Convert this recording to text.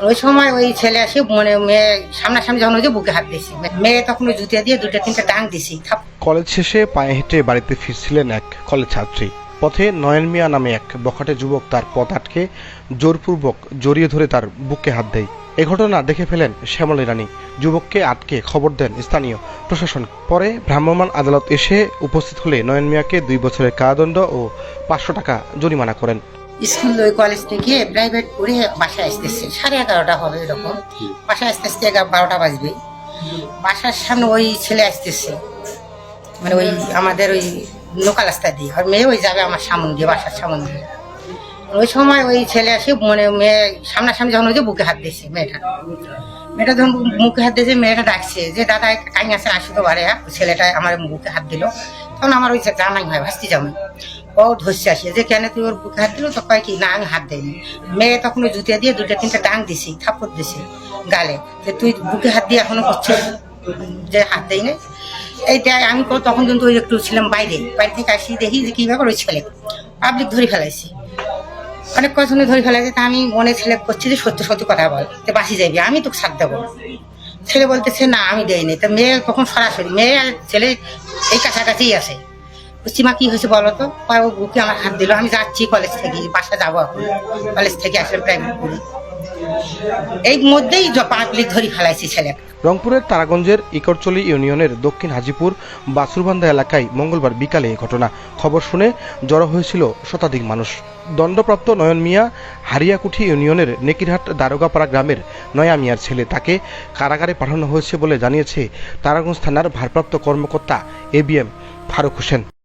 ওই সময় ওই ছেলে আসে মানে মেয়ে সামনাসামনি যখন ওই যে বুকে হাত দিয়েছে, মেয়ে তখন ওই জুতিয়া দিয়ে দুইটা তিনটা ডাং দিছি। কলেজ শেষে পায়ে হেঁটে বাড়িতে ফিরছিলেন এক কলেজ ছাত্রী। পথে নয়ন মিয়া নামে এক বখাটে যুবক তার পথ আটকে জোরপূর্বক জড়িয়ে ধরে তার বুকে হাত দেয়। এ ঘটনা দেখে ফেলেন শ্যামলী রানী। যুবককে আটকে খবর দেন স্থানীয় প্রশাসন। পরে ভ্রাম্যমাণ আদালত এসে উপস্থিত হলে নয়ন মিয়াকে 2 বছরের কারাদণ্ড ও 500 টাকা জরিমানা করেন। স্কুল ওই কলেজ থেকে প্রাইভেট করে বাসায় আসতেছে 11:30 হবে এরকম। বাসায় আসতে আসতে 12টা বাজবে। বাসার সামনে ওই ছেলে আসতেছে, মানে ওই আমাদের ওই লোকাল রাস্তা দিয়ে, আর মেয়ে ওই যাবে আমার সামন দিয়ে, বাসার সামন দিয়ে। ওই সময় ওই ছেলে আসে মানে মেয়ে সামনাসামনি যখন ওই যে বুকে হাত দিয়েছে, মেয়েটা যখন মুখে হাত দিয়েছে, মেয়েটা ডাকছে যে দাদা কাই আছে আসি তো বাড়ে। ছেলেটা আমার বুকে হাত দিল, তখন আমার ওই জামাই হয় ভাস্তি জামাই, ও ধরছে আসে যে কেন তুই ওর বুকে হাত দিল, তো কয় কি না আমি হাত দেয়নি। মেয়ে তখন ওই জুতিয়া দিয়ে দুইটা তিনটা ডাং দিছি, থাপ্পড় দিছি গালে, যে তুই বুকে হাত দিয়ে এখনো করছিস যে হাত দেয় না। এইটাই আমি তখন কিন্তু ওই একটু ছিলাম বাইরে থেকে আসি, দেখি যে কি ব্যাপার, ওই ছেলে পাবলিক ধরে ফেলাইছি, অনেক কজনে ধরে ফেলাইছে। তা আমি মনে ছেলে করছি যে সত্যি সত্যি কথা বল, তো বাসি যাবি, আমি তোকে সাথ দেবো। ছেলে বলতেছে না আমি দেয়নি। তা মেয়ে তখন সরাসরি মেয়ে আর ছেলে এই কাছাকাছিই আছে। মা কি হয়েছে বলো তো, ও বুকে আমার হাত দিল, আমি যাচ্ছি কলেজ থেকে, বাসা যাবো এখন, কলেজ থেকে আসলাম প্রাইভেট করে, এই মধ্যেই পাবলিক ধরে ফেলাইছি ছেলে। রংপুরের তারাগঞ্জের ইকরচলি ইউনিয়নের দক্ষিণ হাজিপুর বাসুরবান্ধা এলাকায় মঙ্গলবার বিকালে এ ঘটনা। খবর শুনে জড়ো হয়েছিল শতাধিক মানুষ। দণ্ডপ্রাপ্ত নয়ন মিয়া হারিয়াকুঠি ইউনিয়নের নেকিরহাট দারোগাপাড়া গ্রামের নয়া মিয়ার ছেলে। তাকে কারাগারে পাঠানো হয়েছে বলে জানিয়েছে তারাগঞ্জ থানার ভারপ্রাপ্ত কর্মকর্তা ABM ফারুক হোসেন।